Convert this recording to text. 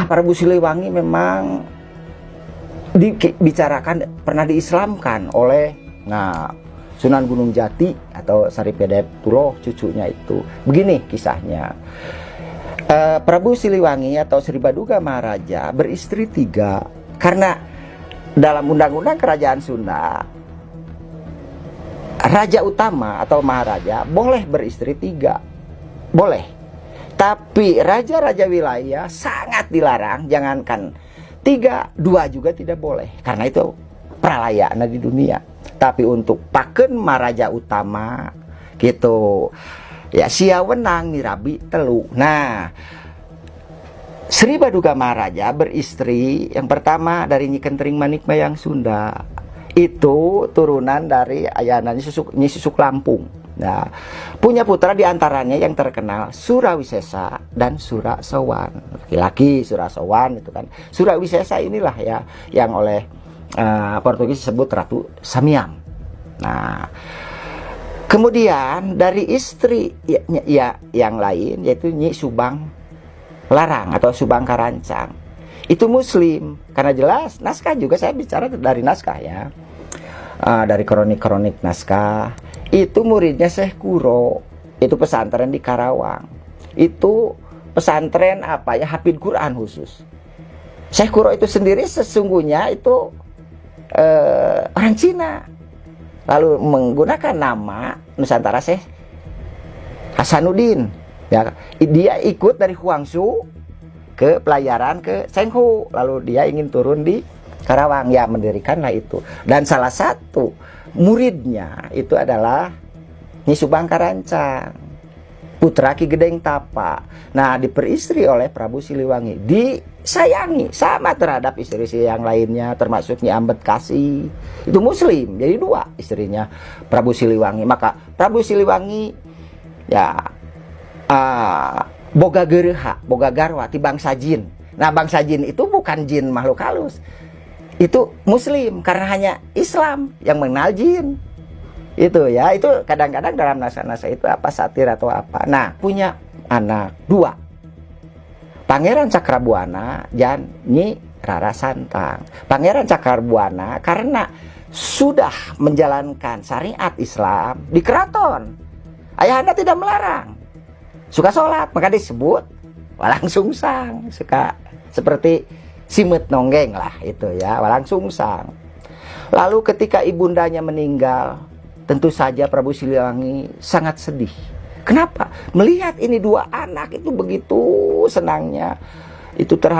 Prabu Siliwangi memang dibicarakan pernah diislamkan oleh Sunan Gunung Jati atau Saripedep Tuloh, cucunya itu. Begini kisahnya. Prabu Siliwangi atau Sri Baduga Maharaja beristri 3 karena dalam undang-undang kerajaan Sunda raja utama atau maharaja boleh beristri 3, boleh. Tapi raja-raja wilayah sangat dilarang, jangankan 3, 2 juga tidak boleh. Karena itu pralayana di dunia. Tapi untuk paken maharaja utama gitu, ya sia wenang nirabi telu. Nah, Sri Baduga Maharaja beristri yang pertama dari Nyi Kentring Manikmayang Sunda. Itu turunan dari ayahnya Nyi Susuk Lampung. Nah, punya putra diantaranya yang terkenal Surawisesa dan Surasowan. Laki-laki Surasowan itu kan. Surawisesa inilah ya yang oleh Portugis disebut Ratu Samiam. Nah, kemudian dari istri yang lain yaitu Nyi Subang Larang atau Subang Karancang. Itu Muslim, karena jelas naskah juga saya bicara dari naskah ya. Dari kronik-kronik naskah. Itu muridnya Syekh Kuro, itu pesantren di Karawang. Itu pesantren hafid Quran khusus. Syekh Kuro itu sendiri sesungguhnya itu orang Cina, lalu menggunakan nama Nusantara Syekh Hasanuddin ya. Dia ikut dari Huangsu ke pelayaran ke Senghu, lalu dia ingin turun di Karawang, ya mendirikanlah itu. Dan salah satu muridnya itu adalah Nyi Subang Karancang, putra Ki Gedeng Tapa. Nah, diperistri oleh Prabu Siliwangi, disayangi sama terhadap istri-istri yang lainnya, termasuk Nyi Ambet Kasih. Itu Muslim, jadi 2 istrinya Prabu Siliwangi. Maka Prabu Siliwangi ya boga gereha, boga garwa ti bangsa jin. Nah, bangsa jin itu bukan jin makhluk halus, itu Muslim karena hanya Islam yang mengenal jin. Itu ya, itu kadang-kadang dalam naskah-naskah itu satir atau apa. Nah, punya anak 2, Pangeran Cakrabuana dan Nyi Rara Santang. Pangeran Cakrabuana karena sudah menjalankan syariat Islam di keraton, ayahanda tidak melarang, suka sholat, maka disebut Walang Sungsang. Suka seperti Simut Nonggeng lah itu ya, Walang Sungsang. Lalu ketika ibundanya meninggal, tentu saja Prabu Siliwangi sangat sedih. Kenapa? Melihat ini 2 anak itu begitu senangnya itu terhadap